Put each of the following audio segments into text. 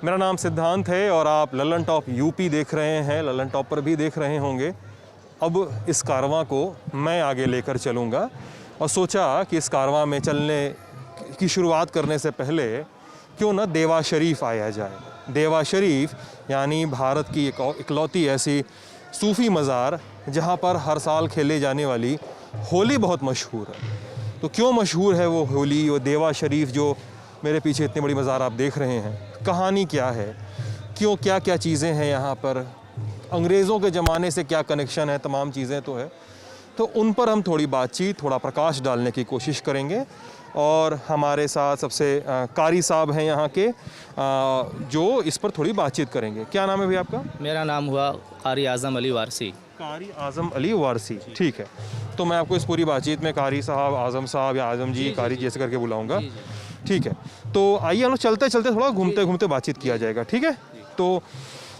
मेरा नाम सिद्धांत है और आप लल्लन टॉप यूपी देख रहे हैं। लल्लन टॉप पर भी देख रहे होंगे। अब इस कारवां को मैं आगे लेकर चलूँगा और सोचा कि इस कारवां में चलने की शुरुआत करने से पहले क्यों ना देवा शरीफ आया जाए। देवा शरीफ यानी भारत की इकलौती ऐसी सूफ़ी मज़ार जहाँ पर हर साल खेले जाने वाली होली बहुत मशहूर है। तो क्यों मशहूर है वो होली, वो देवा शरीफ जो मेरे पीछे इतनी बड़ी मज़ार आप देख रहे हैं, कहानी क्या है, क्यों क्या क्या चीज़ें हैं यहाँ पर, अंग्रेज़ों के ज़माने से क्या कनेक्शन है, तमाम चीज़ें तो है। तो उन पर हम थोड़ी बातचीत, थोड़ा प्रकाश डालने की कोशिश करेंगे। और हमारे साथ सबसे कारी साहब हैं यहाँ के, जो इस पर थोड़ी बातचीत करेंगे। क्या नाम है भैया आपका? मेरा नाम हुआ कारी आज़म अली वारसी। कारी आज़म अली वारसी, ठीक है। तो मैं आपको इस पूरी बातचीत में कारी साहब, आज़म साहब या आज़म जी, कारी जैसे करके बुलाऊंगा, ठीक है। तो आइए हम लोग चलते चलते थोड़ा घूमते घूमते बातचीत किया जाएगा, ठीक है। तो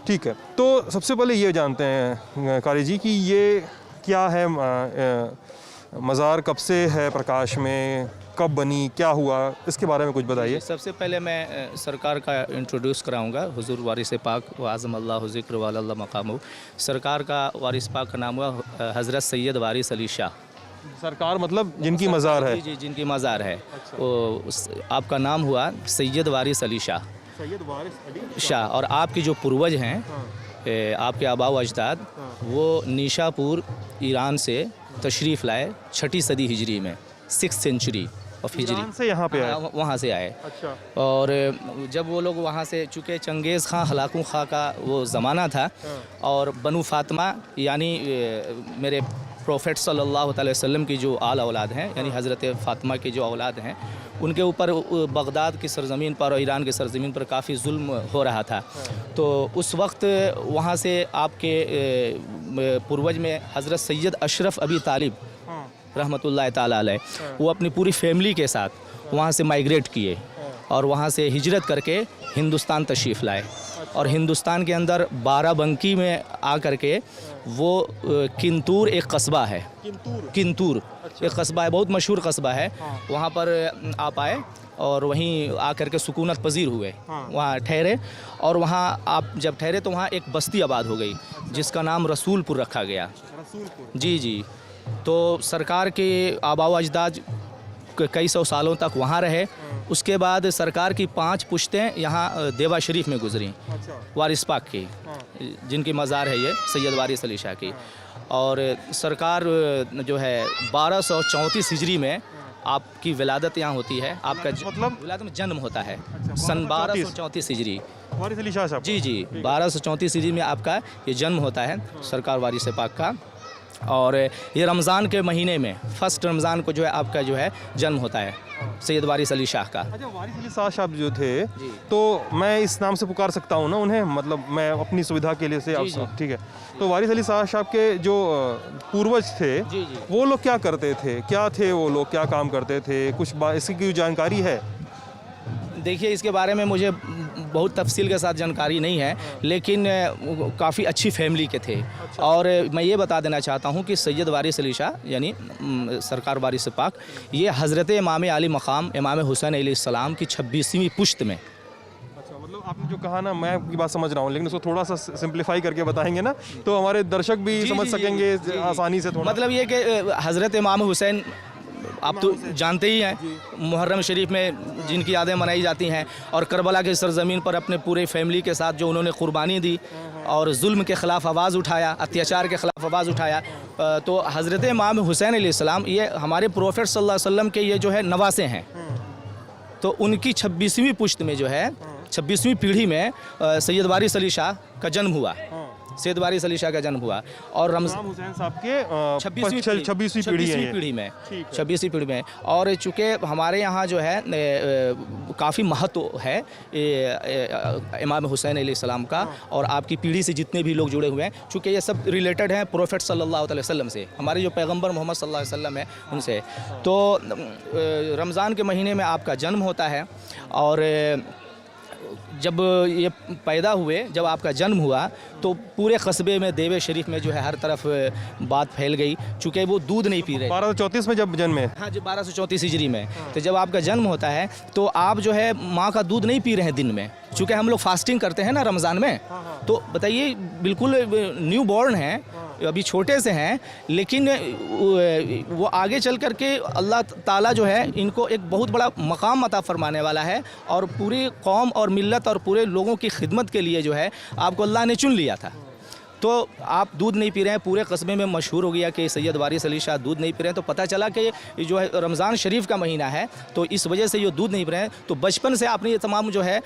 ठीक है, तो सबसे पहले ये जानते हैं कारी जी कि ये क्या है, मज़ार कब से है प्रकाश में, कब बनी, क्या हुआ, इसके बारे में कुछ बताइए। सबसे पहले मैं सरकार का इंट्रोड्यूस कराऊंगा। हुजूर वारिस पाक व आज़म अल्लाह ज़िक्र व अल्लाह मकामहू। सरकार का वारिस पाक का नाम हुआ हज़रत सैयद वारिस अली शाह। सरकार मतलब जिनकी मज़ार है? जी, जिनकी मज़ार है। वो आपका नाम हुआ सैयद वारिस अली शाह। सैयद वारिस अली शाह। और आपके जो पूर्वज हैं, आपके आबा व अजदाद, वो निशापुर ईरान से तशरीफ़ लाए 6ठी सदी हिजरी में, 6th सेंचुरी ऑफ हिजरी से यहाँ पे आए, वहाँ से आए। अच्छा। और जब वो लोग वहाँ से, चूँकि चंगेज़ खां, हलाकू खां का वो ज़माना था, और बनु फातिमा यानी मेरे प्रोफेट सल्लल्लाहु अलैहि वसल्लम की जो आल औलाद हैं, यानी हज़रत फ़ातिमा के जो औलाद हैं, उनके ऊपर बगदाद की सरज़मीन पर और ईरान की सरज़मीन पर काफ़ी जुल्म हो रहा था। तो उस वक्त वहाँ से आपके पूर्वज में हज़रत सैयद अशरफ अबी तालिब रहमतुल्लाह ताला अलैह, वो अपनी पूरी फैमिली के साथ वहाँ से माइग्रेट किए और वहाँ से हिजरत करके हिंदुस्तान तशरीफ़ लाए। और हिंदुस्तान के अंदर बाराबंकी में आकर के वो किंतूर एक कस्बा है, किंतूर एक कस्बा है, बहुत मशहूर कस्बा है। वहाँ पर आप आए और वहीं आकर के सुकूनत पजीर हुए, वहाँ ठहरे। और वहाँ आप जब ठहरे तो वहाँ एक बस्ती आबाद हो गई जिसका नाम रसूलपुर रखा गया। जी जी। तो सरकार के आबा व अजदाद कई सौ सालों तक वहाँ रहे। उसके बाद सरकार की 5 पुश्तें यहाँ देवा शरीफ में गुजरी, वारिस पाक की, जिनकी मज़ार है ये सैयद वारिस अली शाह की। और सरकार जो है 1234 हिजरी में आपकी विलादत यहाँ होती है। आपका मतलब विलादत में जन्म होता है सन 1234 हिजरी, वारिस अली शाह साहब। जी जी, 1234 हिजरी में आपका ये जन्म होता है सरकार वारिस पाक का। और ये रमज़ान के महीने में, फर्स्ट रमज़ान को जो है आपका जो है जन्म होता है सैयद वारिस अली शाह का। अच्छा, वारिस अली शाह साहब जो थे, तो मैं इस नाम से पुकार सकता हूँ ना उन्हें, मतलब मैं अपनी सुविधा के लिए से आप, ठीक है। तो वारिस अली शाह साहब के जो पूर्वज थे, वो लोग क्या करते थे, क्या थे वो लोग, क्या काम करते थे, कुछ इसकी जानकारी है? देखिए, इसके बारे में मुझे बहुत तफसील के साथ जानकारी नहीं है, लेकिन काफ़ी अच्छी फैमिली के थे। और मैं ये बता देना चाहता हूँ कि सैयद वारिस अली शाह यानी सरकार वारिस पाक, ये हज़रत इमाम आली मकाम इमाम हुसैन अलैहिस्सलाम की 26वीं पुश्त में। अच्छा, मतलब आपने जो कहा ना, मैं आपकी बात समझ रहा हूँ, लेकिन उसको थोड़ा सा सिंप्लीफाई करके बताएंगे ना, तो हमारे दर्शक भी समझ सकेंगे आसानी से। थोड़ा मतलब ये कि हज़रत इमाम हुसैन आप तो जानते ही हैं, मुहर्रम शरीफ में जिनकी यादें मनाई जाती हैं, और करबला के सरज़मीन पर अपने पूरे फैमिली के साथ जो उन्होंने क़ुरबानी दी और जुल्म के ख़िलाफ़ आवाज़ उठाया, अत्याचार के ख़िलाफ़ आवाज़ उठाया। तो हज़रत इमाम हुसैन अलैहिस्सलाम ये हमारे प्रोफेट सल्लल्लाहु अलैहि वसल्लम के ये जो है नवासे हैं। तो उनकी 26वीं पुश्त में जो है, 26वीं पीढ़ी में सैयद वारिस अली शाह का जन्म हुआ, सैयद वारिस अली शाह का जन्म हुआ। और रमज़ान हुसैन साहब के 26वीं पीढ़ी में, 26वीं पीढ़ी में। और चूँकि हमारे यहाँ जो है काफ़ी महत्व है इमाम हुसैन अलैहिस्सलाम का, और आपकी पीढ़ी से जितने भी लोग जुड़े हुए हैं, चूँकि ये सब रिलेटेड हैं प्रोफेट सल्लल्लाहु अलैहि वसल्लम से, हमारे जो पैगंबर मोहम्मद सल्लल्लाहु अलैहि वसल्लम है उनसे। तो रमज़ान के महीने में आपका जन्म होता है। और जब ये पैदा हुए, जब आपका जन्म हुआ तो पूरे कस्बे में देवे शरीफ में जो है हर तरफ बात फैल गई, चूँकि वो दूध नहीं पी रहे। 1234 में जब जन्मे। हाँ जी, 1234 हिजरी में। तो जब आपका जन्म होता है तो आप जो है माँ का दूध नहीं पी रहे हैं दिन में, चूँकि हम लोग फास्टिंग करते हैं ना रमज़ान में। तो बताइए, बिल्कुल न्यू बॉर्न हैं, अभी छोटे से हैं, लेकिन वो आगे चल कर के अल्लाह ताला जो है इनको एक बहुत बड़ा मकाम अता फरमाने वाला है, और पूरी कौम और मिल्लत और पूरे लोगों की खिदमत के लिए जो है आपको अल्लाह ने चुन लिया था। तो आप दूध नहीं पी रहे हैं, पूरे कस्बे में मशहूर हो गया कि सैयद वारिस अली शाह दूध नहीं पी रहे हैं। तो पता चला कि ये जो है रमज़ान शरीफ का महीना है, तो इस वजह से ये दूध नहीं पी रहे हैं। तो बचपन से आपने ये तमाम जो है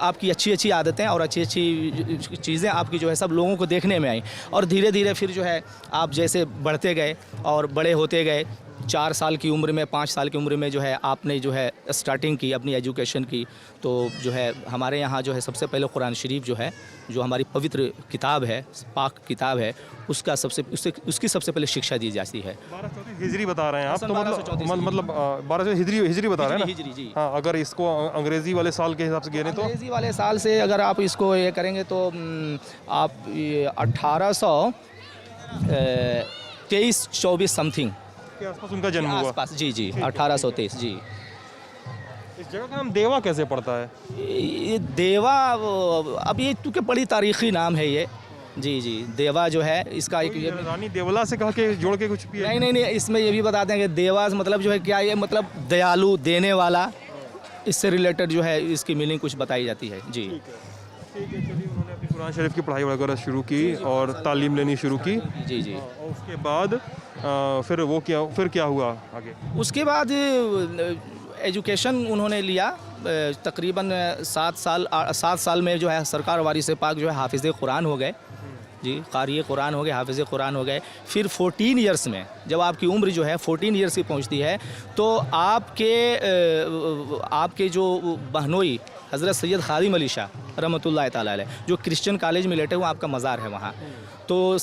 आपकी अच्छी अच्छी आदतें और अच्छी अच्छी चीज़ें आपकी जो है सब लोगों को देखने में आई, और धीरे धीरे फिर जो है आप जैसे बढ़ते गए और बड़े होते गए, 4 साल की उम्र में, 5 साल की उम्र में जो है आपने जो है स्टार्टिंग की अपनी एजुकेशन की। तो जो है हमारे यहाँ जो है सबसे पहले कुरान शरीफ जो है, जो हमारी पवित्र किताब है, पाक किताब है, उसकी सबसे पहले शिक्षा दी जाती है। 1234 हिजरी बता रहे हैं आप, तो 1234 मतलब 1234 हिजरी बता रहे हैं ना? हिजरी जी। हाँ, अगर इसको अंग्रेज़ी वाले साल के हिसाब से गिने तो अंग्रेज़ी वाले साल से अगर आप इसको ये करेंगे तो आप 1823-24 समथिंग के आसपास उनका जन्म हुआ। आसपास। जी जी, 1823 जी। इस जगह का नाम देवा कैसे पड़ता है? ये देवा, अब ये क्योंकि बड़ी तारीख़ी नाम है ये। जी जी, देवा जो है इसका एक ये रानी देवला से कहा के जोड़ के कुछ भी है? नहीं, इसमें ये भी बताते हैं कि देवा मतलब जो है क्या, ये मतलब दयालु, देने वाला, इससे रिलेटेड जो है इसकी मीनिंग कुछ बताई जाती है। जी ठीक है, चलिए। उन्होंने अपनी कुरान शरीफ की पढ़ाई वगैरह शुरू की और तालीम लेनी शुरू की। जी जी। और उसके बाद फिर क्या हुआ आगे? उसके बाद एजुकेशन उन्होंने लिया, तकरीबन 7 साल में जो है सरकार वारिस पाक जो है हाफिज़ कुरान हो गए। जी, कारी कुरान हो गए, हाफिज़ कुरान हो गए। फिर 14 ईयर्स में जब आपकी उम्र जो है 14 ईयर्स की पहुंचती है, तो आपके जो बहनोई हज़रत सैयद खादिम अली शाह रहमतुल्लाह ताला अलैह, जो क्रिश्चियन कॉलेज में लेटे हुए आपका मज़ार है वहाँ, तो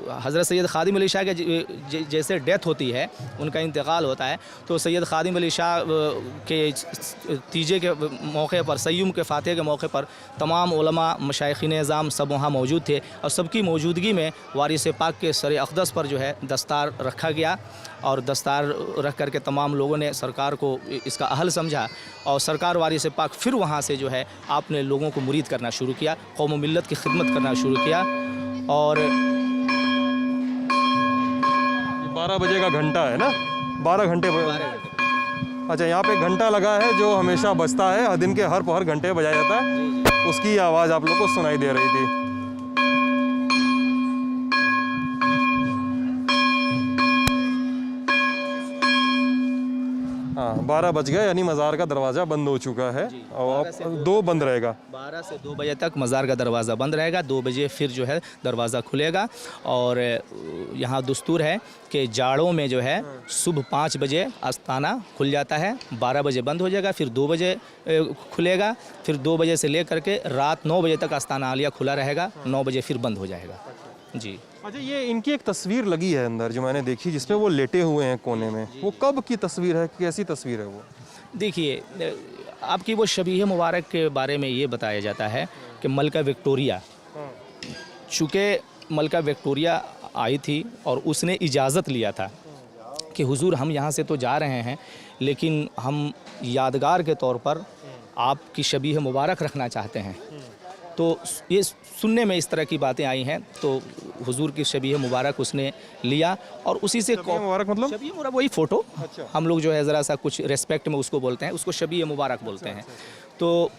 हज़रत सैयद खादिम अली शाह के जैसे डेथ होती है, उनका इंतकाल होता है, तो सैयद खादिम अली शाह के तीजे के मौके पर, सय्युम के फ़ातिह के मौके पर तमाम उलमा, मशाइख़ीन निज़ाम सब वहाँ मौजूद थे, और सबकी मौजूदगी में वारिस पाक के सर अक़दस पर जो है दस्तार रखा गया, और दस्तार रख कर के तमाम लोगों ने सरकार को इसका अहल समझा, और सरकार वारिस पाक फिर वहाँ से जो है आपने लोगों को मुरीद करना शुरू किया, कौम मिल्लत की खिदमत करना शुरू किया। और 12 बजे का घंटा है ना? 12 घंटे। अच्छा, यहाँ पे घंटा लगा है जो हमेशा बजता है, दिन के हर पहर घंटे बजाया जाता है, उसकी आवाज़ आप लोग को सुनाई दे रही थी। हाँ, 12 बज गए, यानी मज़ार का दरवाज़ा बंद हो चुका है, और अब 2 बंद रहेगा। 12 से 2 बजे तक मज़ार का दरवाज़ा बंद रहेगा, 2 बजे फिर जो है दरवाज़ा खुलेगा। और यहाँ दस्तूर है कि जाड़ों में जो है सुबह 5 बजे आस्ताना खुल जाता है, 12 बजे बंद हो जाएगा, फिर 2 बजे खुलेगा, फिर 2 बजे से लेकर के रात 9 बजे तक आस्ताना आलिया खुला रहेगा, 9 बजे फिर बंद हो जाएगा। जी। अच्छा, ये इनकी एक तस्वीर लगी है अंदर जो मैंने देखी, जिसमें वो लेटे हुए हैं कोने में, वो कब की तस्वीर है, कैसी तस्वीर है वो? देखिए, आपकी वो शबीह मुबारक के बारे में ये बताया जाता है कि मलका विक्टोरिया, चूँकि मलका विक्टोरिया आई थी और उसने इजाज़त लिया था कि हुजूर हम यहाँ से तो जा रहे हैं, लेकिन हम यादगार के तौर पर आपकी शबीह मुबारक रखना चाहते हैं। तो ये सुनने में इस तरह की बातें आई हैं, तो हुजूर की शबीह मुबारक उसने लिया, और उसी से मुबारक मतलब शबीह मुबारक वही फ़ोटो। अच्छा। हम लोग जो है ज़रा सा कुछ रेस्पेक्ट में उसको बोलते हैं, उसको शबीह मुबारक बोलते हैं। तो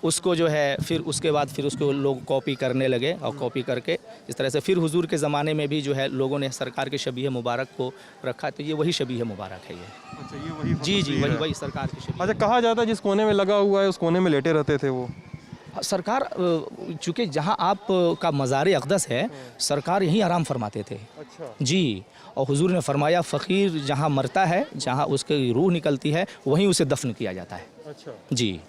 उसको जो है फिर उसके बाद फिर उसको लोग कॉपी करने लगे, और कॉपी करके इस तरह से फिर हुजूर के ज़माने में भी जो है लोगों ने सरकार के शबीह मुबारक को रखा, तो ये वही शबीह मुबारक है ये। अच्छा, ये वही जी, वही सरकार की शबीह। अच्छा, कहा जाता है जिस कोने में लगा हुआ है उस कोने में लेटे रहते थे वो? सरकार, चूँकि जहाँ आप का मज़ार अक़दस है, सरकार यहीं आराम फरमाते थे। अच्छा। जी, और हुजूर ने फरमाया फ़कीर जहाँ मरता है, जहाँ उसकी रूह निकलती है, वहीं उसे दफन किया जाता है। अच्छा। जी।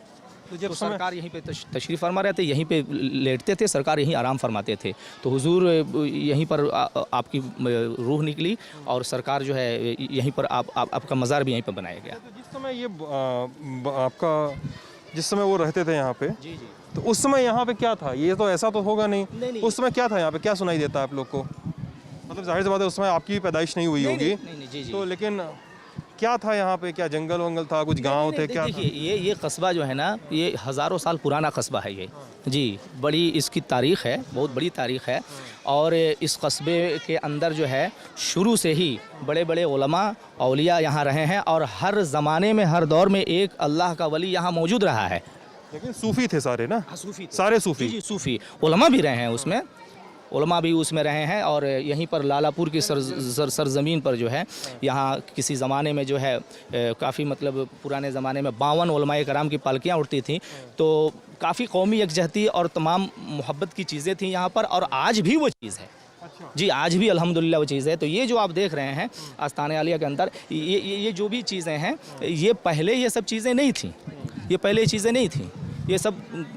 तो सरकार यहीं पे तशरीफ़ फरमा रहे थे, यहीं पे लेटते थे, सरकार यहीं आराम फरमाते थे। तो हुजूर यहीं पर आपकी रूह निकली और सरकार जो है यहीं पर आपका मज़ार भी यहीं पर बनाया गया। तो जिस समय ये आपका जिस समय वो रहते थे यहाँ पे, जी जी। तो उस समय यहाँ पे क्या था? ये तो ऐसा तो होगा नहीं, नहीं। उस समय क्या था यहाँ पे? क्या सुनाई देता है आप लोग को? मतलब जाहिर सी बात है उस समय आपकी भी पैदाइश नहीं हुई होगी, नहीं जी जी। तो लेकिन क्या था यहाँ पे? क्या जंगल वंगल था, कुछ गांव थे, क्या था? देखिए ये कस्बा जो है ना, ये हज़ारों साल पुराना कस्बा है ये जी। बड़ी इसकी तारीख़ है, बहुत बड़ी तारीख़ है। और इस कस्बे के अंदर जो है शुरू से ही बड़े बड़े उलमा औलिया यहाँ रहे हैं और हर ज़माने में हर दौर में एक अल्लाह का वली यहाँ मौजूद रहा है। लेकिन सूफ़ी थे सारे ना? हाँ, सूफ़ी थे। सारे सूफ़ी? जी सूफ़ी उलमा भी रहे हैं उसमें, उलमा भी उसमें रहे हैं। और यहीं पर लालापुर की सरज़मीन पर जो है, यहाँ किसी ज़माने में जो है काफ़ी मतलब पुराने ज़माने में 52 उलमाए कराम की पालकियाँ उड़ती थीं। तो काफ़ी कौमी यकजहती और तमाम मोहब्बत की चीज़ें थीं यहाँ पर, और आज भी वो चीज़ है जी, आज भी अल्हम्दुलिल्लाह वो चीज़ है। तो ये जो आप देख रहे हैं आस्ताने आलिया के अंदर, ये जो भी चीज़ें हैं, ये पहले ये सब चीज़ें नहीं थीं, ये पहले ये चीज़ें नहीं थीं, ये सब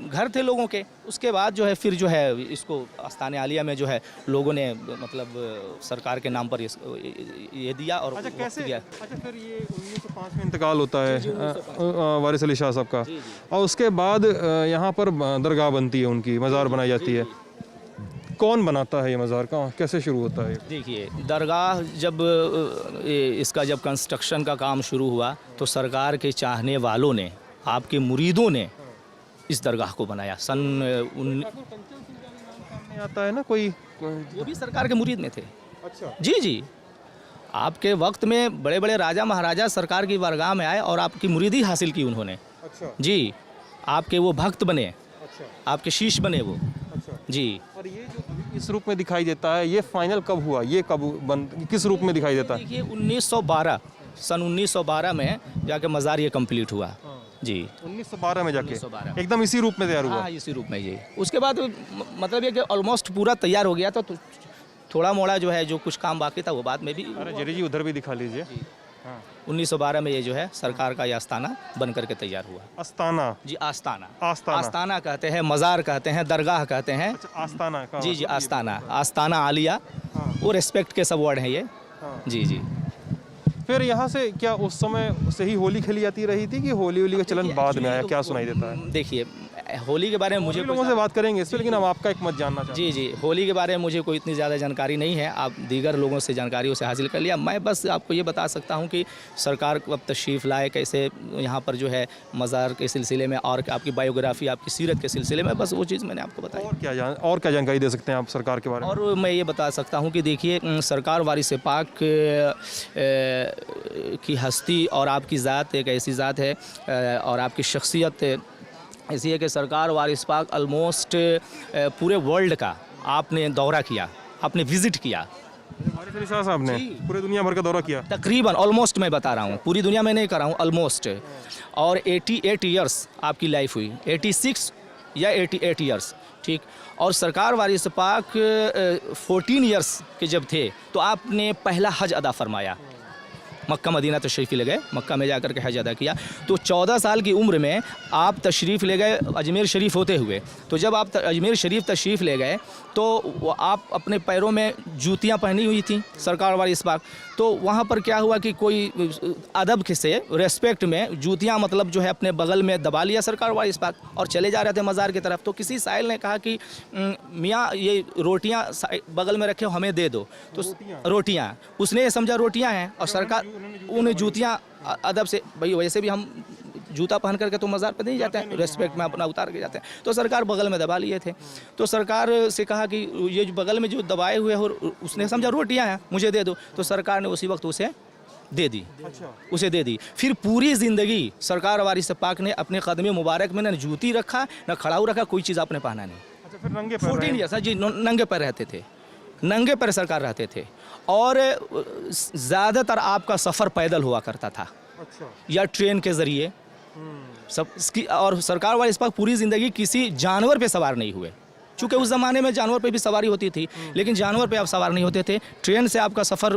घर थे लोगों के। उसके बाद जो है फिर जो है इसको आस्ताने आलिया में जो है लोगों ने मतलब सरकार के नाम पर ये दिया और अच्छा कैसे दिया। अच्छा फिर ये 1905 में इंतकाल होता है वारिस अली शाह साहब का, और उसके बाद यहाँ पर दरगाह बनती है, उनकी मज़ार बनाई जाती है। कौन बनाता है ये मज़ार? कहाँ कैसे शुरू होता है? देखिए दरगाह जब इसका जब कंस्ट्रक्शन का काम शुरू हुआ तो सरकार के चाहने वालों ने, आपके मुरीदों ने इस दरगाह को बनाया। आता है ना कोई, वो भी सरकार के मुरीद में थे। अच्छा जी जी। आपके वक्त में बड़े बड़े राजा महाराजा सरकार की बारगाह में आए और आपकी मुरीदी हासिल की उन्होंने। अच्छा जी, आपके वो भक्त बने, अच्छा आपके शीश बने वो। अच्छा। जी। और ये जो अभी इस रूप में दिखाई देता है, ये फाइनल कब हुआ? ये कब किस रूप में दिखाई देता है? देखिए 1912 सन 1912 में जाके मज़ार ये कंप्लीट हुआ जी। 1912 में जाके 1912 एकदम इसी रूप में तैयार हुआ? हाँ, इसी रूप में जी। उसके बाद मतलब ये कि ऑलमोस्ट पूरा तैयार हो गया था। तो थोड़ा मोड़ा जो है, जो कुछ काम बाकी था वो बाद में भी। अरे जरी जी उधर भी दिखा लीजिए। हाँ। 1912 में ये जो है सरकार का ये आस्थाना बन करके तैयार हुआ। आस्थाना? जी आस्थाना। आस्थाना आस्थाना कहते हैं, मज़ार कहते हैं, दरगाह कहते हैं। अच्छा आस्थाना का जी जी आस्थाना, आस्थाना आलिया, वो रिस्पेक्ट के सब वर्ड हैं ये। जी जी। फिर यहाँ से क्या उस समय से ही होली खेली जाती रही थी कि होली का चलन बाद में आया? क्या सुनाई देता है? देखिए होली के बारे में मुझे लोगों से बात करेंगे इस पर, लेकिन हम आपका एक मत जानना चाहते हैं। जी जी, होली के बारे में मुझे कोई इतनी ज़्यादा जानकारी नहीं है। आप दीगर लोगों से जानकारी उसे हासिल कर लिया। मैं बस आपको ये बता सकता हूँ कि सरकार अब तशरीफ़ लाए कैसे यहाँ पर जो है मज़ार के सिलसिले में, और आपकी बायोग्राफी, आपकी सीरत के सिलसिले में, बस वो चीज़ मैंने आपको बताई। और क्या जानकारी दे सकते हैं आप सरकार के बारे में? और मैं ये बता सकता हूँ कि देखिए सरकार वारिस पाक की हस्ती और आपकी ज़ात एक ऐसी ज़ात है और आपकी शख्सियत ऐसी है कि सरकार वारिस पाक ऑलमोस्ट पूरे वर्ल्ड का आपने दौरा किया, आपने विज़िट किया। वारिस अली शाह साहब ने पूरे दुनिया भर का दौरा किया? तकरीबन ऑलमोस्ट मैं बता रहा हूँ, पूरी दुनिया में नहीं कर रहा हूँ, ऑलमोस्ट। और 88 ईयर्स आपकी लाइफ हुई, 86 या 88 ईयर्स, ठीक। और सरकार वारिस पाक 14 ईयर्स के जब थे तो आपने पहला हज अदा फरमाया, मक्का मदीना तशरीफ़ ले गए, मक्का में जाकर के हज अदा किया। तो 14 साल की उम्र में आप तशरीफ़ ले गए अजमेर शरीफ होते हुए। तो जब आप अजमेर शरीफ तशरीफ़ ले गए तो आप अपने पैरों में जूतियां पहनी हुई थी सरकार वारिस पाक। तो वहाँ पर क्या हुआ कि कोई अदब से रेस्पेक्ट में जूतियां मतलब जो है अपने बगल में दबा लिया सरकार वारिस पाक और चले जा रहे थे मज़ार की तरफ। तो किसी साइल ने कहा कि मियाँ ये रोटियाँ बगल में रखे हमें दे दो। तो रोटियाँ उसने ये समझा रोटियाँ हैं और सरकार उन्हें जूतियाँ अदब से, भाई वैसे भी हम जूता पहन करके तो मज़ार पर नहीं जाते हैं, रेस्पेक्ट में अपना उतार के जाते हैं। तो सरकार बगल में दबा लिए थे। तो सरकार से कहा कि ये जो बगल में जो दबाए हुए हो, उसने समझा रोटियां हैं मुझे दे दो। तो सरकार ने उसी वक्त उसे दे दी। अच्छा। उसे दे दी। फिर पूरी ज़िंदगी सरकार वारिस पाक ने अपने कदम मुबारक में न जूती रखा न खड़ाऊ रखा, कोई चीज़ आपने पहना नहीं। अच्छा, फिर नंगे पैर 14 ईयर्स जी नंगे पैर रहते थे, नंगे पैर सरकार रहते थे। और ज़्यादातर आपका सफ़र पैदल हुआ करता था। अच्छा। या ट्रेन के ज़रिए सब इसकी। और सरकार वारिस पाक पूरी ज़िंदगी किसी जानवर पे सवार नहीं हुए, चूँकि उस ज़माने में जानवर पे भी सवारी होती थी, लेकिन जानवर पे आप सवार नहीं होते थे। ट्रेन से आपका सफ़र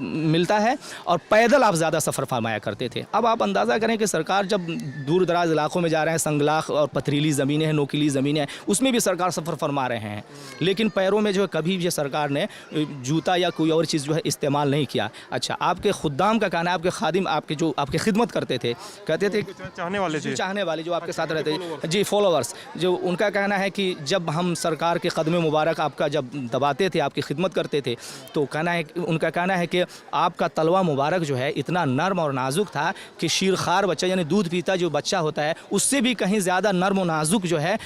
मिलता है और पैदल आप ज़्यादा सफ़र फरमाया करते थे। अब आप अंदाज़ा करें कि सरकार जब दूर दराज इलाकों में जा रहे हैं, संगलाख और पथरीली ज़मीनें हैं, नोकीली ज़मीनें हैं, उसमें भी सरकार सफ़र फरमा रहे हैं, लेकिन पैरों में जो है कभी भी सरकार ने जूता या कोई और चीज़ जो है इस्तेमाल नहीं किया। अच्छा, आपके खुद्दाम का कहना है, आपके खादिम आपके जो आपकी खिदमत करते थे, कहते थे चाहने वाले थे, चाहने वाले जो आपके साथ रहते थे जी, फॉलोअर्स, जो उनका कहना है कि जब हम सरकार के कदम मुबारक आपका जब दबाते थे, आपकी खिदमत करते थे, तो उनका कहना है कि आपका तलवा मुबारक जो है इतना नर्म और नाजुक था कि शीरखार बच्चा यानी दूध पीता जो बच्चा होता है उससे भी कहीं ज़्यादा नर्म और नाजुक जो है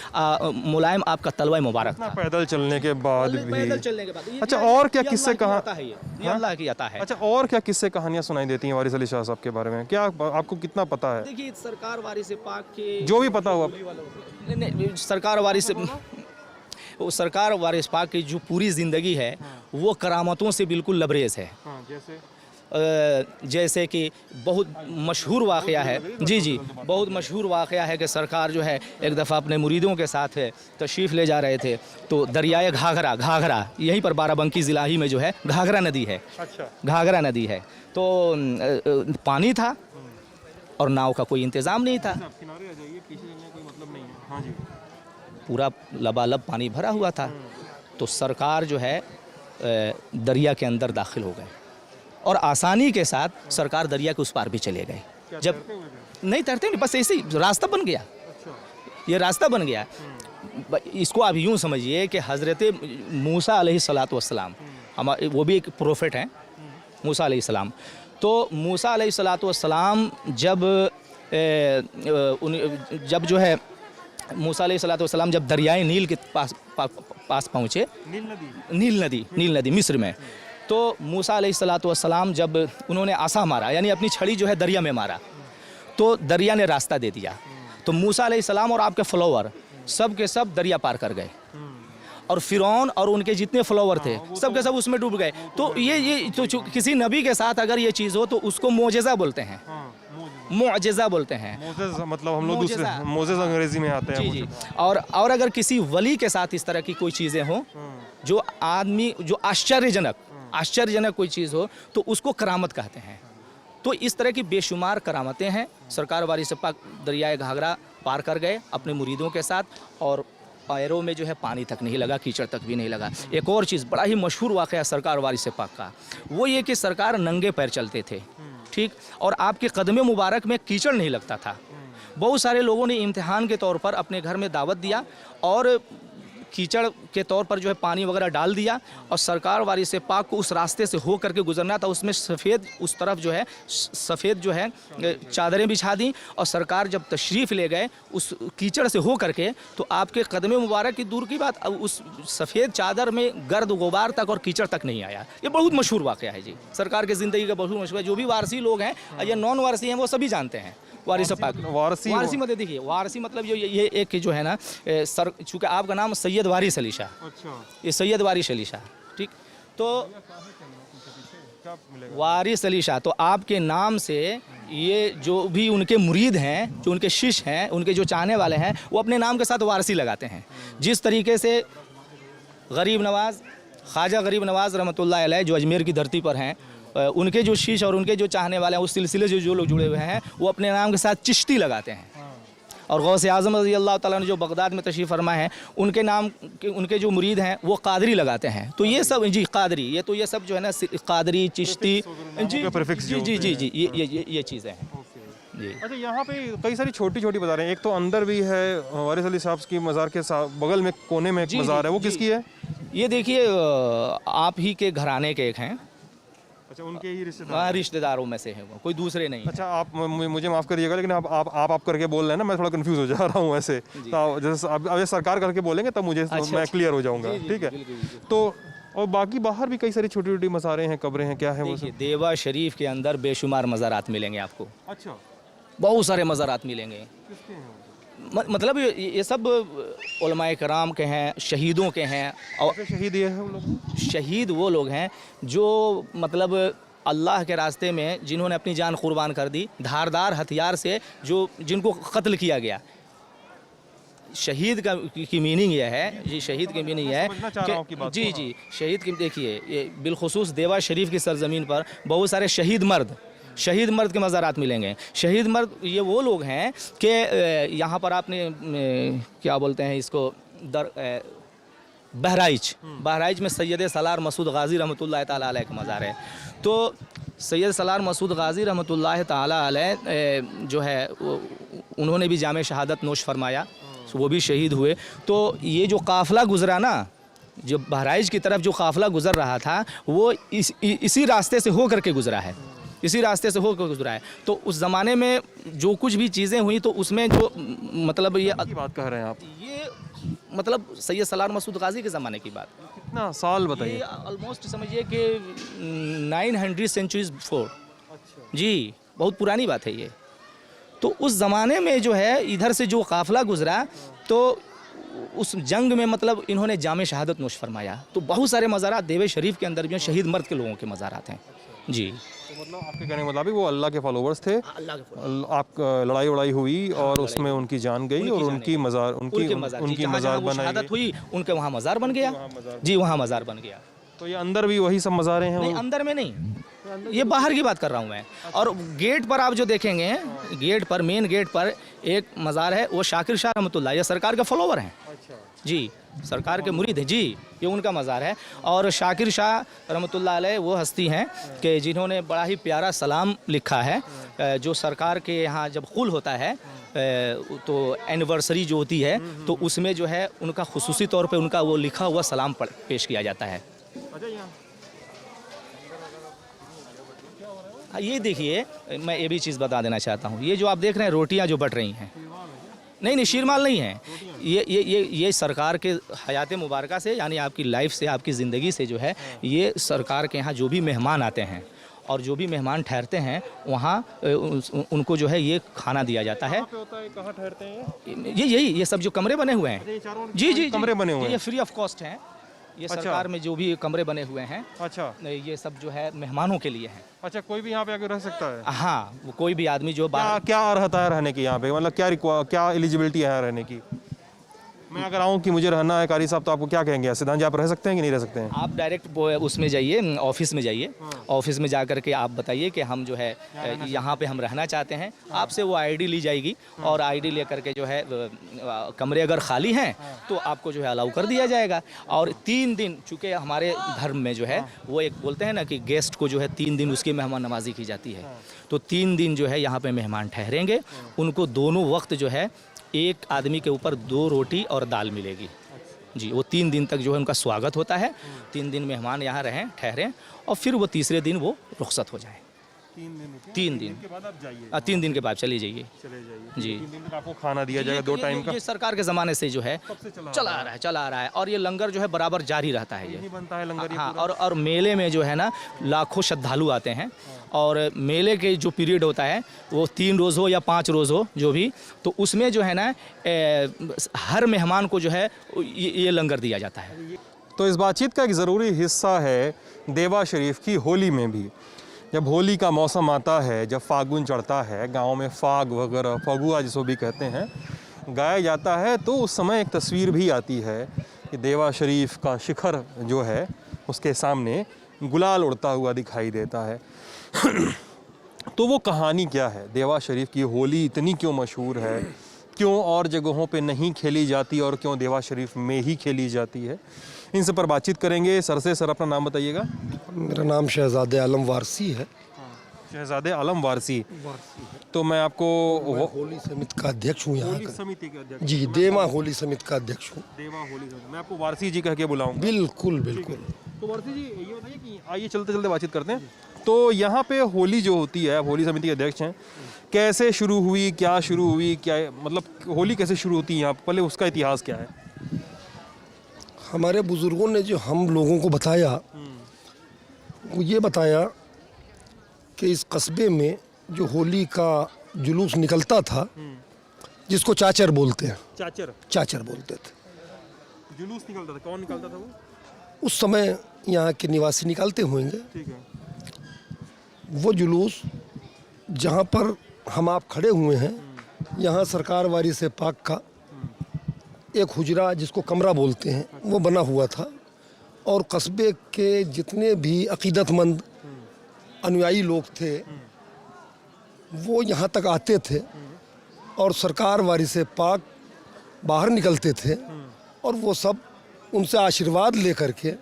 मुलायम आपका तलवा मुबारक था। पैदल चलने के बाद भी। पैदल चलने के बाद। अच्छा, और क्या किस्से कहा है, ये अल्लाह की अता है। अच्छा, और क्या किस्से कहानियाँ सुनाई देती हैं वारिस अली शाह साहब के बारे में? क्या आपको कितना पता है? देखिए, सरकार वारिस पाक के जो भी पता हुआ। नहीं, सरकार वारिस पाक की जो पूरी ज़िंदगी है वो करामतों से बिल्कुल लबरेज है। जैसे कि बहुत मशहूर वाक़या है, जी, बहुत मशहूर वाक़या है कि सरकार जो है एक दफ़ा अपने मुरीदों के साथ तशरीफ़ ले जा रहे थे, तो दरियाए घाघरा यहीं पर बाराबंकी ज़िला ही में जो है घाघरा नदी है। अच्छा। घाघरा नदी है, तो पानी था और नाव का कोई इंतज़ाम नहीं था, पूरा लबालब पानी भरा हुआ था। तो सरकार जो है दरिया के अंदर दाखिल हो गए और आसानी के साथ सरकार दरिया के उस पार भी चले गए। जब नहीं तैरते नहीं, बस ऐसे ही रास्ता बन गया। ये रास्ता बन गया। इसको आप यूँ समझिए कि हज़रत मूसा अलैहिस्सलातु वस्सलाम, वो भी एक प्रोफेट हैं, मूसा अलैहिस्सलाम। तो मूसा अलैहिस्सलाम जब जो है मूसा अलैहिस्सलाम जब दरियाए नील के पास पहुँचे, नील नदी मिस्र में, तो मूसा अलैहिस्सलाम जब उन्होंने आसा मारा यानी अपनी छड़ी जो है दरिया में मारा, तो दरिया ने रास्ता दे दिया। तो मूसा अलैहिस्सलाम और आपके फॉलोअर सब के सब दरिया पार कर गए और फिरौन और उनके जितने फॉलोअर थे सब के सब उसमें डूब गए। तो ये तो किसी नबी के साथ अगर ये चीज़ हो तो उसको मोजेज़ा बोलते हैं, मुअजिज़ा बोलते हैं। मोजेज़ मतलब हम लोग दूसरे मोजेज़ अंग्रेजी में आते हैं। जी। और अगर किसी वली के साथ इस तरह की कोई चीज़ें हों जो आदमी जो आश्चर्यजनक कोई चीज़ हो तो उसको करामत कहते हैं। तो इस तरह की बेशुमार करामतें हैं। सरकार वारिस पाक दरियाए घाघरा पार कर गए अपने मुरीदों के साथ और पैरों में जो है पानी तक नहीं लगा, कीचड़ तक भी नहीं लगा। एक और चीज़ बड़ा ही मशहूर वाक़या सरकार वारिस पाक का, वो ये कि सरकार नंगे पैर चलते थे, ठीक, और आपके कदमे मुबारक में कीचड़ नहीं लगता था। बहुत सारे लोगों ने इम्तिहान के तौर पर अपने घर में दावत दिया और कीचड़ के तौर पर जो है पानी वगैरह डाल दिया और सरकार वारिस पाक को उस रास्ते से हो करके गुजरना था। उसमें सफ़ेद उस तरफ जो है सफ़ेद जो है चादरें बिछा दी और सरकार जब तशरीफ़ ले गए उस कीचड़ से हो करके, तो आपके कदमे मुबारक की दूर की बात, उस सफ़ेद चादर में गर्द गुबार तक और कीचड़ तक नहीं आया। ये बहुत मशहूर वाक़या है जी, सरकार की ज़िंदगी का बहुत मशहूर है। जो भी वारसी लोग हैं या नॉन वारसी हैं वो सभी जानते हैं वारिस पाक। वारसी मतलब देखिए, वारसी मतलब ये एक जो है ना सर, चूँकि आपका नाम सैयद वारिस अली शाह, अच्छा, ये सैयद वारिस अली शाह, ठीक, तो वारिस अली शाह, तो आपके नाम से ये जो भी उनके मुरीद हैं, जो उनके शिष्य हैं, उनके जो चाहने वाले हैं, वो अपने नाम के साथ वारसी लगाते हैं। जिस तरीके से गरीब नवाज़, ख्वाजा गरीब नवाज़ रहमतुल्लाह अलैह जो अजमेर की धरती पर हैं, उनके जो शिष्य और उनके जो चाहने वाले हैं, उस सिलसिले से जो लोग जुड़े हुए हैं, वो अपने नाम के साथ चिश्ती लगाते हैं। और गौसे आज़म रज़ी अल्लाह ताला ने जो बगदाद में तशरीफ़ फरमा है, उनके नाम के उनके जो मुरीद हैं वो कादरी लगाते हैं। तो ये सब जी कादरी, ये सब जो है ना कादरी, चिश्ती, जी ये चीज़ें हैं जी। अच्छा, यहाँ पे कई सारी छोटी छोटी मज़ार हैं। एक तो अंदर भी है वारिस अली साहब की मज़ार के बगल में कोने में एक मज़ार है, वो किसकी है? ये देखिए आप ही के घराने के एक हैं। अच्छा, उनके ही रिश्तेदार? रिश्तेदारों में से है वो, कोई दूसरे नहीं। अच्छा, आप मुझे माफ़ करिएगा लेकिन आप करके बोल रहे हैं ना, मैं थोड़ा कंफ्यूज हो जा रहा हूँ ऐसे। तो जैसे अब सरकार करके बोलेंगे तब मुझे मैं क्लियर हो जाऊँगा, ठीक है? तो और बाकी बाहर भी कई सारी छोटी छोटी मज़ारें हैं, कब्रें हैं, क्या है वो? देवा शरीफ के अंदर बेशुमार मज़ारात मिलेंगे आपको। अच्छा, बहुत सारे मज़ारात मिलेंगे। मतलब ये सब उलमाए कराम के हैं, शहीदों के हैं। और शहीद ये है वो लोग? शहीद वो लोग हैं जो मतलब अल्लाह के रास्ते में जिन्होंने अपनी जान कुर्बान कर दी, धारदार हथियार से जिनको कत्ल किया गया। शहीद की मीनिंग यह है जी, शहीद की मीनिंग यह समझना चाह रहा हूं आपकी बात जी को। जी, शहीद की देखिए, ये बिलखुसूस देवा शरीफ की सरजमीन पर बहुत सारे शहीद मर्द के मज़ारात मिलेंगे। शहीद मर्द ये वो लोग हैं कि यहाँ पर आपने क्या बोलते हैं इसको, बहराइच में सैयद सलार मसूद गाज़ी रहमतुल्लाह ताला अलैह का मज़ार है। तो सैयद सलार मसूद गाज़ी रहमतुल्लाह ताला अलैह जो है उन्होंने भी जामे शहादत नोश फरमाया, वो भी शहीद हुए। तो ये जो काफ़िला गुज़रा ना, जो बहराइच की तरफ जो काफ़िला गुज़र रहा था, वो इसी रास्ते से हो करके गुज़रा है, इसी रास्ते से होकर गुजरा है। तो उस ज़माने में जो कुछ भी चीज़ें हुई, तो उसमें जो मतलब ये की बात कह रहे हैं आप, ये मतलब सैयद सलार मसूद गाज़ी के ज़माने की बात, कितना साल बताइए। ये ऑलमोस्ट समझिए कि 900 सेंचुरीज बिफोर जी, बहुत पुरानी बात है ये। तो उस ज़माने में जो है इधर से जो काफ़िला गुज़रा, तो उस जंग में मतलब इन्होंने जामे शहादत नोश फरमाया। तो बहुत सारे मज़ारात देवे शरीफ के अंदर भी शहीद मर्द के लोगों के मज़ारात हैं जी। तो मतलब आपके कहने के मुताबिक वो अल्लाह के फॉलोवर्स थे, अल्लाह के आप लड़ाई वड़ाई हुई और उसमें उनकी जान गई और उनकी मज़ार उनकी मज़ार बनाई शहादत हुई, उनके वहाँ मज़ार बन गया जी, वहाँ मज़ार बन गया। तो ये अंदर भी वही सब मज़ारे हैं? नहीं, अंदर में नहीं, ये बाहर की बात कर रहा हूँ मैं। और गेट पर आप जो देखेंगे, गेट पर, मेन गेट पर एक मज़ार है, वो शाकिर शाह रहमतुल्लाह, ये सरकार के फॉलोवर हैं जी, सरकार के मुरीद हैं जी, ये उनका मज़ार है। और शाकिर शाह रहमतुल्लाह अलैह वो हस्ती हैं कि जिन्होंने बड़ा ही प्यारा सलाम लिखा है, जो सरकार के यहाँ जब कुल होता है तो एनिवर्सरी जो होती है, तो उसमें जो है उनका खुसूसी तौर पे उनका वो लिखा हुआ सलाम पेश किया जाता है। ये देखिए, मैं ये भी चीज़ बता देना चाहता हूँ, ये जो आप देख रहे हैं रोटियाँ जो बट रही हैं, नहीं शीरमाल नहीं है, ये सरकार के हयात मुबारका से, यानी आपकी लाइफ से, आपकी ज़िंदगी से जो है, ये सरकार के यहाँ जो भी मेहमान आते हैं और जो भी मेहमान ठहरते हैं, वहाँ उनको जो है ये खाना दिया जाता है। कहाँ ठहरते हैं ये सब जो कमरे बने हुए हैं जी, कमरे बने हुए हैं, ये फ्री ऑफ कॉस्ट हैं। ये सरकार में जो भी कमरे बने हुए हैं, अच्छा, ये सब जो है मेहमानों के लिए हैं। अच्छा, कोई भी यहाँ पे आकर रह सकता है? हाँ, वो कोई भी आदमी जो क्या अर्हता है रहने की यहाँ पे, मतलब क्या एलिजिबिलिटी है रहने की? मैं अगर आऊँ कि मुझे रहना है कारी साहब, तो आपको क्या कहेंगे? सिद्धांत जी, आप रह सकते हैं कि नहीं रह सकते हैं? आप डायरेक्ट उसमें जाइए, ऑफिस में जाइए, ऑफिस में जा कर के आप बताइए कि हम जो है यहाँ पे हम रहना चाहते हैं। आपसे वो आईडी ली जाएगी और आईडी ले करके जो है कमरे अगर खाली हैं तो आपको जो है अलाउ कर दिया जाएगा। और 3 दिन, चूँकि हमारे धर्म में जो है वो एक बोलते हैं ना कि गेस्ट को जो है 3 दिन उसकी मेहमान नवाजी की जाती है। तो 3 दिन जो है यहाँ पे मेहमान ठहरेंगे, उनको दोनों वक्त जो है एक आदमी के ऊपर 2 रोटी और दाल मिलेगी जी। वो 3 दिन तक जो है उनका स्वागत होता है। 3 दिन मेहमान यहाँ रहें, ठहरें, और फिर वो तीसरे दिन वो रुखसत हो जाए। 3 दिन के बाद आप जाइए, 3 दिन के बाद चले जाइए जी। 3 दिन तक आपको खाना दिया जाएगा 2 टाइम का? ये सरकार के ज़माने से जो है चला आ रहा है और ये लंगर जो है बराबर जारी रहता है। ये बनता है लंगर? हाँ, और मेले में जो है ना लाखों श्रद्धालु आते हैं, और मेले के जो पीरियड होता है वो 3 रोज़ हो या 5 रोज़ हो जो भी, तो उसमें जो है ना हर मेहमान को जो है ये लंगर दिया जाता है। तो इस बातचीत का एक ज़रूरी हिस्सा है देवा शरीफ की होली में भी। जब होली का मौसम आता है, जब फागुन चढ़ता है, गांव में फाग वगैरह, फगुआ जिसको भी कहते हैं, गाया जाता है, तो उस समय एक तस्वीर भी आती है कि देवा शरीफ का शिखर जो है उसके सामने गुलाल उड़ता हुआ दिखाई देता है। तो वो कहानी क्या है? देवा शरीफ की होली इतनी क्यों मशहूर है? क्यों और जगहों पे नहीं खेली जाती और क्यों देवा शरीफ में ही खेली जाती है? इन सब पर बातचीत करेंगे। सर से, सर अपना नाम बताइएगा। मेरा नाम शहज़ादे आलम वारसी है। शहज़ादे आलम वारसी। तो मैं आपको होली समिति का अध्यक्ष हूँ यहाँ का। समिति के अध्यक्ष जी, देवा होली समिति का अध्यक्ष हूँ। देवा होली समिति, मैं आपको वारसी जी कह के बुलाऊंगा। बिल्कुल बिल्कुल। तो वारसी जी ये बताइए कि आइए चलते चलते बातचीत करते हैं। तो यहाँ पे होली जो होती है, होली समिति के अध्यक्ष हैं, कैसे शुरू हुई, क्या शुरू हुई, क्या मतलब होली कैसे शुरू होती है यहाँ, पहले उसका इतिहास क्या है? हमारे बुज़ुर्गों ने जो हम लोगों को बताया, वो ये बताया कि इस कस्बे में जो होली का जुलूस निकलता था, जिसको चाचर बोलते हैं, चाचर बोलते थे, जुलूस निकलता था। कौन निकलता था वो? उस समय यहाँ के निवासी निकालते होंगे। ठीक है। वो जुलूस जहाँ पर हम आप खड़े हुए हैं, यहाँ सरकार वारी से पाक का एक हुजरा जिसको कमरा बोलते हैं वो बना हुआ था, और कस्बे के जितने भी अकीदतमंद अनुयायी लोग थे वो यहाँ तक आते थे, और सरकार वारिस पाक बाहर निकलते थे और वो सब उनसे आशीर्वाद लेकर के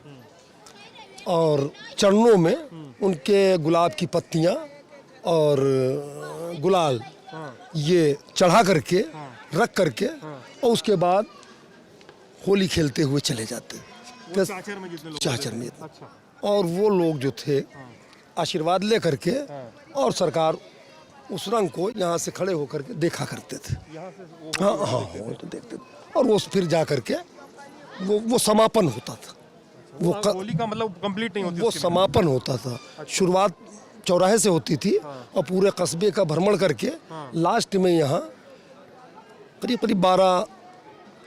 और चरणों में उनके गुलाब की पत्तियाँ और गुलाल ये चढ़ा करके रख करके और उसके बाद होली खेलते हुए चले जाते। चाचर में जितने लोग चाचर में अच्छा। और वो लोग जो थे आशीर्वाद ले करके और सरकार उस रंग को यहाँ से खड़े होकर के देखा करते थे। यहाँ से वो हाँ हाँ वो तो देखते थे, और वो फिर जा करके वो समापन होता था। वो होली का मतलब कंप्लीट नहीं होती वो समापन होता था। शुरुआत चौराहे से होती थी और पूरे कस्बे का भ्रमण करके लास्ट में यहाँ करीब करीब 12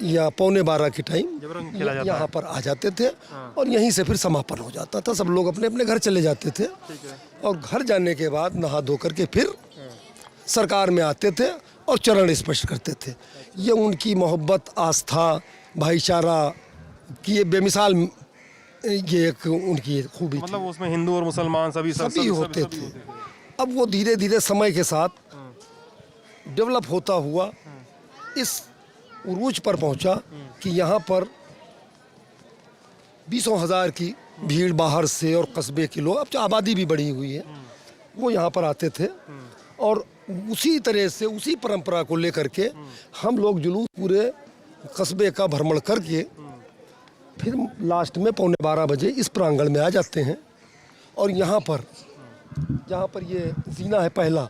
या पौने 12 के टाइम जब रंग खेला जाता यहाँ पर आ जाते थे और यहीं से फिर समापन हो जाता था। सब लोग अपने अपने घर चले जाते थे और घर जाने के बाद नहा धो करके फिर सरकार में आते थे और चरण स्पर्श करते थे। ये उनकी मोहब्बत, आस्था, भाईचारा की ये बेमिसाल ये एक उनकी खूबी थी। मतलब उसमें हिंदू और मुसलमान सभी होते थे। अब वो धीरे धीरे समय के साथ डेवलप होता हुआ इस उरूज पर पहुंचा कि यहाँ पर 20,000 की भीड़ बाहर से और कस्बे के लोग, अब तो आबादी भी बढ़ी हुई है, वो यहाँ पर आते थे और उसी तरह से उसी परंपरा को लेकर के हम लोग जुलूस पूरे कस्बे का भ्रमण करके फिर लास्ट में पौने 12 बजे इस प्रांगण में आ जाते हैं। और यहाँ पर जहाँ पर ये जीना है पहला,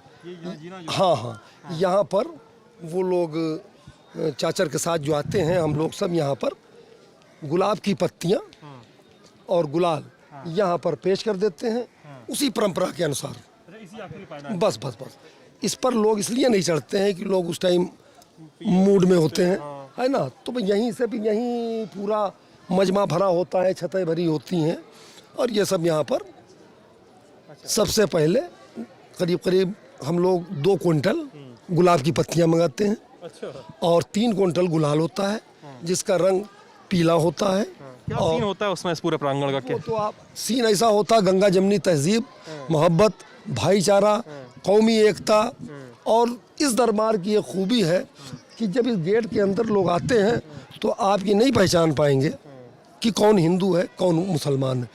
हाँ हाँ, यहाँ पर वो लोग चाचर के साथ जो आते हैं, हम लोग सब यहाँ पर गुलाब की पत्तियाँ और गुलाल यहाँ पर पेश कर देते हैं उसी परंपरा के अनुसार। बस बस बस इस पर लोग इसलिए नहीं चढ़ते हैं कि लोग उस टाइम मूड में होते हैं, है ना, तो यहीं से भी यहीं पूरा मजमा भरा होता है, छतें भरी होती हैं और ये सब यहाँ पर सबसे पहले करीब करीब हम लोग 2 क्विंटल गुलाब की पत्तियाँ मंगाते हैं और 3 क्विंटल गुलाल होता है जिसका रंग पीला होता है। क्या सीन होता है उसमें इस पूरे प्रांगण का? क्या तो आप सीन ऐसा होता है, गंगा जमनी तहजीब, मोहब्बत, भाईचारा, कौमी एकता। और इस दरबार की एक खूबी है कि जब इस गेट के अंदर लोग आते हैं तो आप ये नहीं पहचान पाएंगे कि कौन हिंदू है कौन मुसलमान है।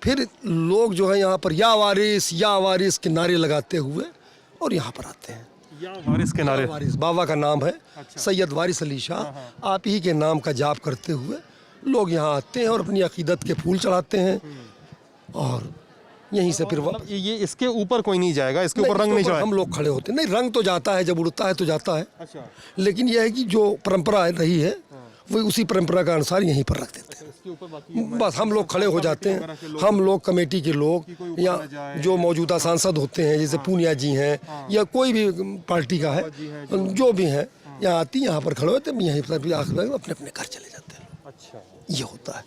फिर लोग जो है यहाँ पर या वारिस के नारे लगाते हुए और यहाँ पर आते हैं। या वारिस के नारे, वारिस बाबा का नाम है, सैयद वारिस अली शाह, आप ही के नाम का जाप करते हुए लोग यहाँ आते हैं और अपनी अकीदत के फूल चढ़ाते हैं और यहीं से फिर मतलब ये इसके ऊपर कोई नहीं जाएगा, इसके ऊपर रंग नहीं जाएगा। हम लोग खड़े होते नहीं, रंग तो जाता है, जब उड़ता है तो जाता है। अच्छा। लेकिन यह है कि जो परंपरा रही है वो उसी परंपरा का अनुसार यहीं पर रख देते हैं। इसके ऊपर बाकी बस हम लोग खड़े हो जाते हैं, हम लोग कमेटी के लोग या जो मौजूदा सांसद होते हैं जैसे पूनिया जी हैं या कोई भी पार्टी का है जो भी है यहाँ आती यहाँ पर खड़े होते हैं, यहीं पर अपने अपने घर चले जाते हैं। अच्छा, ये होता है।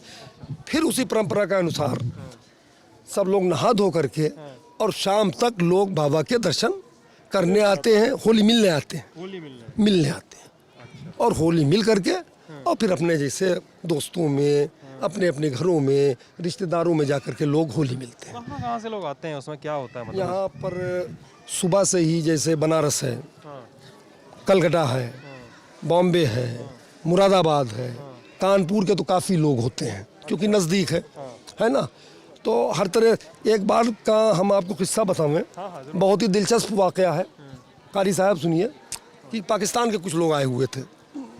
फिर उसी परंपरा के अनुसार सब लोग नहा धो करके और शाम तक लोग बाबा के दर्शन करने आते हैं, होली मिलने आते हैं, होली मिलने आते हैं और होली मिल करके और फिर अपने जैसे दोस्तों में, अपने अपने घरों में, रिश्तेदारों में जा करके लोग होली मिलते हैं। कहाँ से लोग आते हैं, उसमें क्या होता है? मतलब यहाँ पर सुबह से ही जैसे बनारस है, कलकत्ता है, बॉम्बे है, मुरादाबाद है, कानपुर के तो काफ़ी लोग होते हैं क्योंकि नज़दीक है ना। तो हर तरह एक बार का हम आपको किस्सा बताएं, बहुत ही दिलचस्प वाक़या है। कारी साहब सुनिए कि पाकिस्तान के कुछ लोग आए हुए थे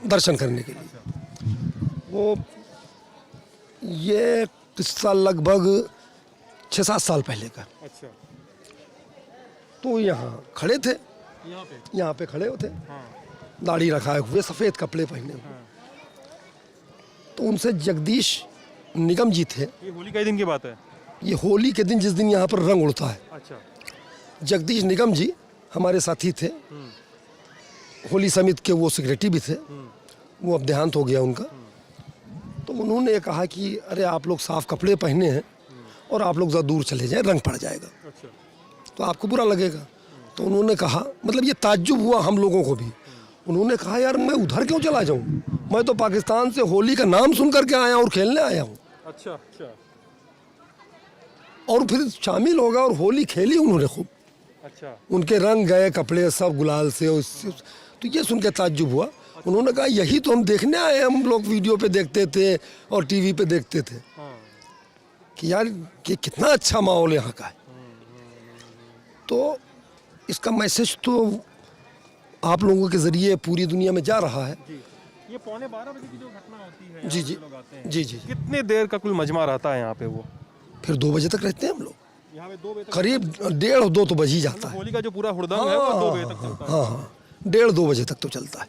दर्शन करने के लिए। वो ये किस्सा लगभग 6-7 साल पहले का। अच्छा। तो यहाँ खड़े थे, यहाँ पे खड़े होते, दाढ़ी रखाए हुए, सफ़ेद कपड़े पहने हुए। तो उनसे जगदीश निगम जी थे। ये होली के दिन की बात है? ये होली के दिन जिस दिन यहाँ पर रंग उड़ता है। अच्छा। जगदीश निगम जी हमारे साथी थे, होली समिति के वो सेक्रेटरी भी थे, वो अब देहांत हो गया उनका। तो उन्होंने कहा कि अरे आप लोग साफ कपड़े पहने हैं और आप लोग ज़रा दूर चले जाएं, रंग पड़ जाएगा। अच्छा। तो आपको बुरा लगेगा। तो उन्होंने कहा, मतलब ये ताज्जुब हुआ हम लोगों को भी। उन्होंने कहा यार मैं उधर क्यों चला जाऊँ, मैं तो पाकिस्तान से होली का नाम सुन करके आया और खेलने आया हूँ, अच्छा अच्छा और फिर शामिल हो गया और होली खेली उन्होंने खूब। अच्छा। उनके रंग गए कपड़े सब गुलाल से, उससे तो ये सुन के ताज्जुब हुआ। उन्होंने कहा यही तो हम देखने आए, हम लोग वीडियो पे देखते थे और टीवी पे देखते थे कि यार ये कितना अच्छा माहौल यहाँ का है। तो इसका मैसेज तो आप लोगों के ज़रिए पूरी दुनिया में जा रहा है। ये 11:15 की जो घटना होती है, जी जी लोग आते हैं, जी जी। कितने देर का कुल मजमा रहता है यहाँ पे? वो फिर 2 बजे तक रहते हैं हम लोग, यहाँ पे 2 बजे तक, करीब 1:30-2 तो बज ही जाता है। होली का जो पूरा हुड़दंग है वो 2 बजे तक चलता है। हाँ हाँ, 1:30-2 बजे तक तो चलता है।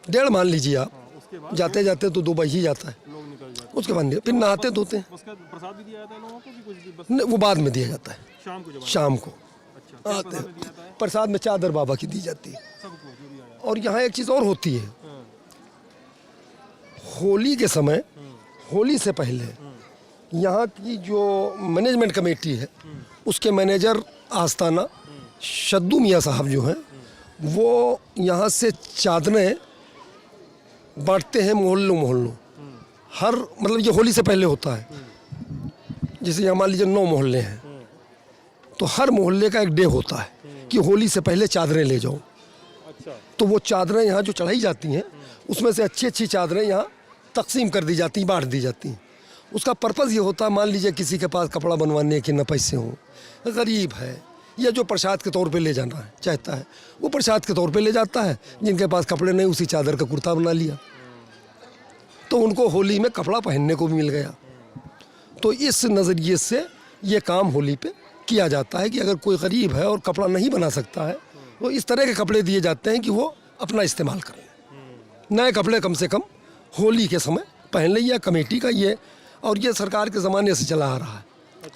1:30 मान लीजिए आप, उसके बाद जाते जाते तो 2 बज ही जाता है। लोग निकल जाते हैं। उसके बाद फिर नहाते धोते हैं। उसका प्रसाद भी दिया जाता है लोगों को कि कुछ भी बस नहीं, वो बाद में दिया जाता है, शाम को? जब शाम को अच्छा, क्या आते प्रसाद में हैं। दिया जाता है? प्रसाद में चादर बाबा की दी जाती है। सबको जो दिया जाता और यहाँ एक चीज़ और होती है, है। हाँ। होली के समय, होली से पहले यहाँ की जो मैनेजमेंट कमेटी है उसके मैनेजर आस्ताना शद्दू मियाँ साहब जो हैं, वो यहाँ से चादरें बांटते हैं मोहल्लों मोहल्लों। हर मतलब ये होली से पहले होता है, जैसे यहाँ मान लीजिए 9 मोहल्ले हैं, तो हर मोहल्ले का एक डे होता है कि होली से पहले चादरें ले जाओ। अच्छा। तो वो चादरें यहाँ जो चढ़ाई जाती हैं उसमें से अच्छी अच्छी चादरें यहाँ तकसीम कर दी जाती, बांट दी जाती हैं। उसका पर्पज़ ये होता है, मान लीजिए किसी के पास कपड़ा बनवाने के न पैसे हों, गरीब है, या जो प्रसाद के तौर पे ले जाना है चाहता है, वो प्रसाद के तौर पे ले जाता है। जिनके पास कपड़े नहीं, उसी चादर का कुर्ता बना लिया, तो उनको होली में कपड़ा पहनने को भी मिल गया। तो इस नज़रिए से ये काम होली पे किया जाता है कि अगर कोई गरीब है और कपड़ा नहीं बना सकता है, तो इस तरह के कपड़े दिए जाते हैं कि वो अपना इस्तेमाल करें। नए कपड़े कम से कम होली के समय पहन लें। यह कमेटी का ये, और ये सरकार के ज़माने से चला आ रहा है।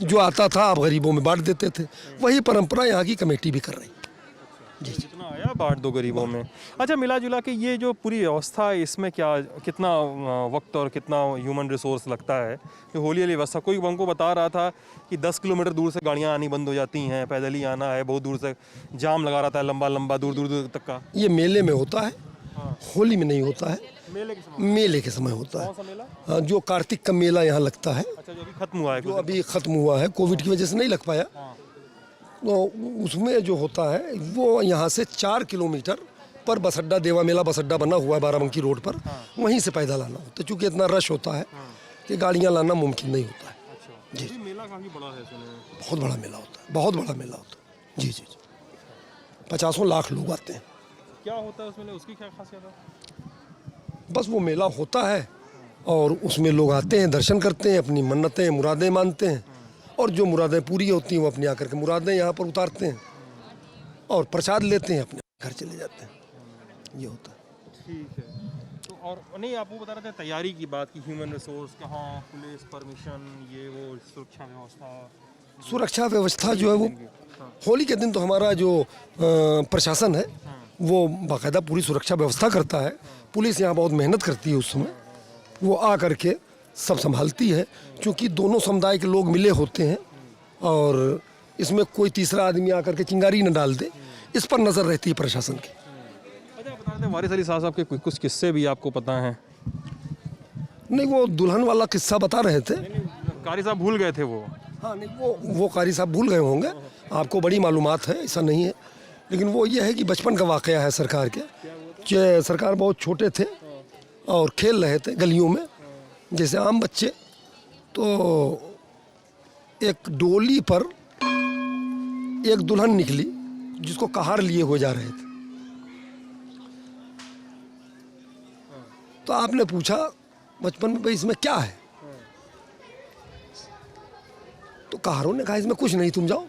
जो आता था आप गरीबों में बांट देते थे, वही परंपरा यहाँ की कमेटी भी कर रही है। जी, जितना आया बांट दो गरीबों में। अच्छा, मिला जुला के ये जो पूरी व्यवस्था है, इसमें क्या कितना वक्त और कितना ह्यूमन रिसोर्स लगता है? कि होली वाली व्यवस्था, कोई हमको बता रहा था कि 10 किलोमीटर दूर से गाड़ियाँ आनी बंद हो जाती हैं, पैदल ही आना है, बहुत दूर से जाम लगा रहता है, लंबा लंबा दूर दूर दूर तक का। ये मेले में होता है, होली में नहीं होता है। मेले के समय? मेले के समय होता कौन सा मेला? है। हाँ, जो कार्तिक का मेला यहाँ लगता है, अच्छा, जो अभी खत्म हुआ है, जो अभी ख़त्म हुआ है, कोविड की वजह से नहीं लग पाया। तो उसमें जो होता है वो यहाँ से 4 किलोमीटर पर बस अड्डा, देवा मेला बस अड्डा बना हुआ है बाराबंकी रोड पर, वहीं से पैदल आना होता है। चूँकि इतना रश होता है कि गाड़ियाँ लाना मुमकिन नहीं होता है। अच्छा, जी, मेला काफ़ी बड़ा है सुने। बहुत बड़ा मेला होता है, बहुत बड़ा मेला होता है। जी जी जी, 50 लाख लोग आते हैं। क्या होता है उसमें, उसकी क्या खासियत है? बस वो मेला होता है और उसमें लोग आते हैं, दर्शन करते हैं, अपनी मन्नतें मुरादें मानते हैं, और जो मुरादें पूरी होती हैं वो अपने आकर के मुरादें यहाँ पर उतारते हैं और प्रसाद लेते हैं, अपने घर चले जाते हैं। ये होता है। ठीक है। तो और नहीं, आप वो बता रहे थे तैयारी की बात की, ह्यूमन रिसोर्स कहाँ, पुलिस परमिशन, ये वो सुरक्षा व्यवस्था। सुरक्षा व्यवस्था जो है वो होली के दिन तो हमारा जो प्रशासन है वो बाकायदा पूरी सुरक्षा व्यवस्था करता है। पुलिस यहाँ बहुत मेहनत करती है, उस समय वो आ करके सब संभालती है। क्योंकि दोनों समुदाय के लोग मिले होते हैं और इसमें कोई तीसरा आदमी आकर के चिंगारी न डाल दे, इस पर नज़र रहती है प्रशासन की। अच्छा, बता रहे थे वारिस अली साहब के कुछ किस्से भी आपको पता हैं? नहीं, वो दुल्हन वाला किस्सा बता रहे थे। कारी साहब भूल गए थे वो। हाँ, नहीं वो कारी साहब भूल गए होंगे, आपको बड़ी मालूमात है, ऐसा नहीं है। लेकिन वो ये है कि बचपन का वाक़या है सरकार के, कि सरकार बहुत छोटे थे और खेल रहे थे गलियों में जैसे आम बच्चे, तो एक डोली पर एक दुल्हन निकली जिसको कहार लिए हुए जा रहे थे। तो आपने पूछा बचपन में, भाई इसमें क्या है? तो कहारों ने कहा इसमें कुछ नहीं, तुम जाओ।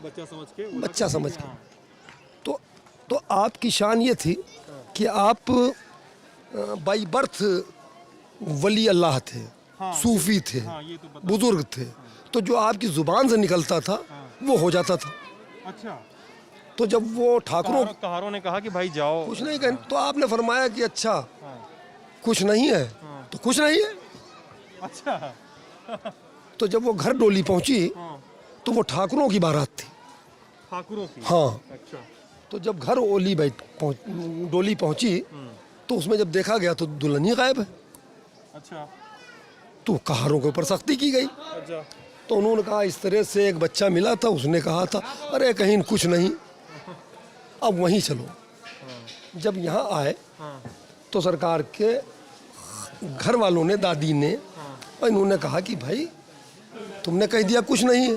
बच्चा समझ के, बच्चा समझ के। तो आपकी शान ये थी कि आप बाई बर्थ वली अल्लाह थे, सूफी थे, ये तो पता। बुजुर्ग थे, तो जो आपकी ज़ुबान से निकलता था वो हो जाता था। अच्छा, तो जब वो ठाकुरों कहारों ने कहा कि भाई जाओ, कुछ नहीं कहें, तो आपने फरमाया कि अच्छा कुछ नहीं है, तो कुछ नहीं है। अच्छा। तो जब वो घर डोली पहुंची तो वो ठाकुरों की बारात थी। ठाकुरों की? हाँ। अच्छा। तो जब घर ओली डोली पहुंची तो उसमें जब देखा गया तो दुल्हन ही गायब है। अच्छा तो कहारों के ऊपर सख्ती की गई। अच्छा तो उन्होंने कहा इस तरह से एक बच्चा मिला था, उसने कहा था अरे कहीं कुछ नहीं, अब वहीं चलो। जब यहाँ आए तो सरकार के घर वालों ने, दादी ने और इन्होंने कहा कि भाई तुमने कह दिया कुछ नहीं है,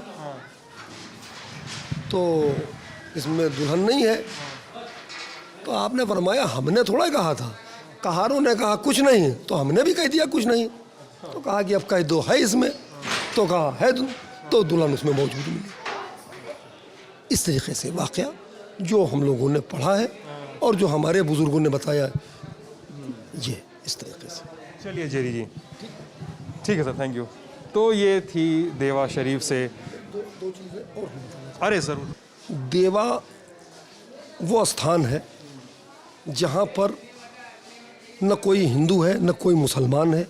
तो इसमें दुल्हन नहीं है। तो आपने फरमाया हमने थोड़ा कहा था, कहारों ने कहा कुछ नहीं, तो हमने भी कह दिया कुछ नहीं। तो कहा कि अब कह दो है इसमें, तो कहा है, तो दुल्हन उसमें मौजूद मिली। इस तरीके से वाक़या जो हम लोगों ने पढ़ा है और जो हमारे बुज़ुर्गों ने बताया है, ये इस तरीके से। चलिए जेरी जी, ठीक है सर, थैंक यू। तो ये थी देवा शरीफ से। दो चीज़ें और हम बताना अरे ज़रूर। चाहते। देवा वो स्थान है जहाँ पर न कोई हिंदू है, न कोई मुसलमान है,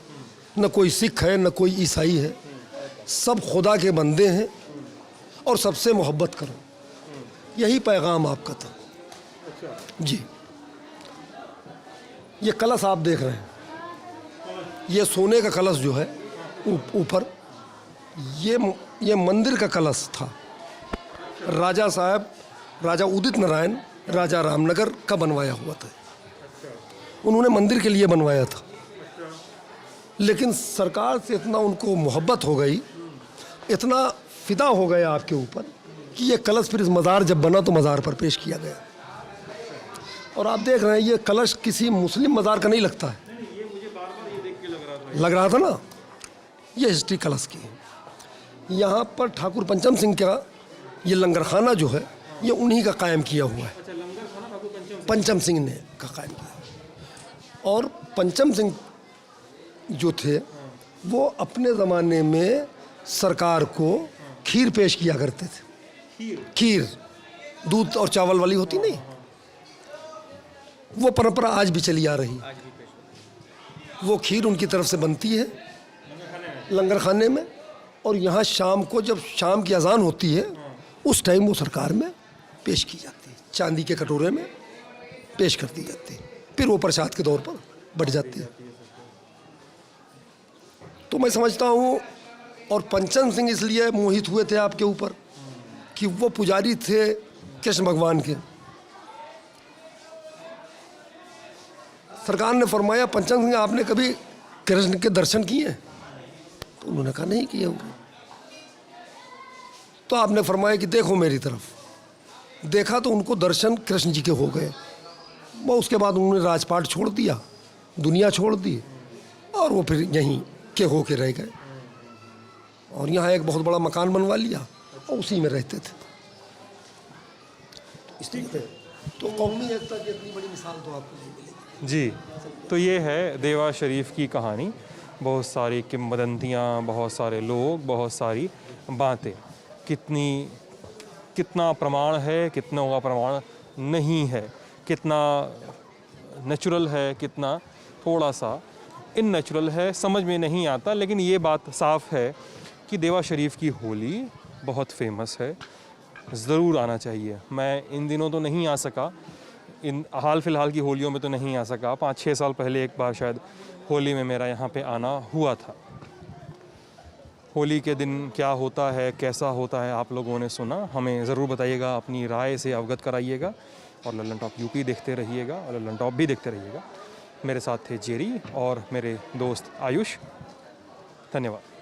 न कोई सिख है, न कोई ईसाई है, सब खुदा के बंदे हैं और सबसे मोहब्बत करो, यही पैगाम आपका था। जी, ये कलश आप देख रहे हैं, ये सोने का कलश जो है ऊपर, ये मंदिर का कलश था। राजा साहब, राजा उदित नारायण, राजा रामनगर का बनवाया हुआ था। उन्होंने मंदिर के लिए बनवाया था, लेकिन सरकार से इतना उनको मोहब्बत हो गई, इतना फिदा हो गया आपके ऊपर कि ये कलश फिर इस मज़ार जब बना तो मज़ार पर पेश किया गया। और आप देख रहे हैं ये कलश किसी मुस्लिम मज़ार का नहीं लगता है। ये मुझे बार-बार ये देख के लग रहा था ना, ये हिस्ट्री कलश की है। यहाँ पर ठाकुर पंचम सिंह का ये लंगर खाना जो है, ये उन्हीं का कायम किया हुआ है। अच्छा, लंगर खाना ठाकुर पंचम सिंह ने का कायम किया। और पंचम सिंह जो थे वो अपने ज़माने में सरकार को खीर पेश किया करते थे। खीर दूध और चावल वाली होती नहीं, वो परंपरा आज भी चली आ रही। वो खीर उनकी तरफ से बनती है लंगर खाने में, और यहाँ शाम को जब शाम की अजान होती है उस टाइम वो सरकार में पेश की जाती है, चांदी के कटोरे में पेश कर दी जाती है, फिर वो प्रसाद के तौर पर बढ़ जाती है। तो मैं समझता हूँ, और पंचम सिंह इसलिए मोहित हुए थे आपके ऊपर कि वो पुजारी थे कृष्ण भगवान के। सरकार ने फरमाया पंचम सिंह आपने कभी कृष्ण के दर्शन किए? तो उन्होंने कहा नहीं किए होंगे। तो आपने फरमाया कि देखो मेरी तरफ। देखा तो उनको दर्शन कृष्ण जी के हो गए। वो उसके बाद उन्होंने राजपाट छोड़ दिया, दुनिया छोड़ दी, और वो फिर यहीं के हो के रह गए, और यहाँ एक बहुत बड़ा मकान बनवा लिया और उसी में रहते थे। इस तरीके तो कौमी एकता की इतनी बड़ी मिसाल तो आपको नहीं मिलेगी। जी, तो ये है देवा शरीफ की कहानी। बहुत सारी किंवदंतियाँ, बहुत सारे लोग, बहुत सारी बातें। कितना प्रमाण है, कितना का प्रमाण नहीं है, कितना नेचुरल है, कितना थोड़ा सा इननेचुरल है, समझ में नहीं आता। लेकिन ये बात साफ़ है कि देवा शरीफ की होली बहुत फेमस है, ज़रूर आना चाहिए। मैं इन दिनों तो नहीं आ सका, इन हाल फ़िलहाल की होलियों में तो नहीं आ सका। 5-6 साल पहले एक बार शायद होली में मेरा यहाँ पे आना हुआ था। होली के दिन क्या होता है, कैसा होता है, आप लोगों ने सुना, हमें ज़रूर बताइएगा, अपनी राय से अवगत कराइएगा। और लल्लन टॉप यूपी देखते रहिएगा, और लल्लन टॉप भी देखते रहिएगा। मेरे साथ थे जेरी और मेरे दोस्त आयुष। धन्यवाद।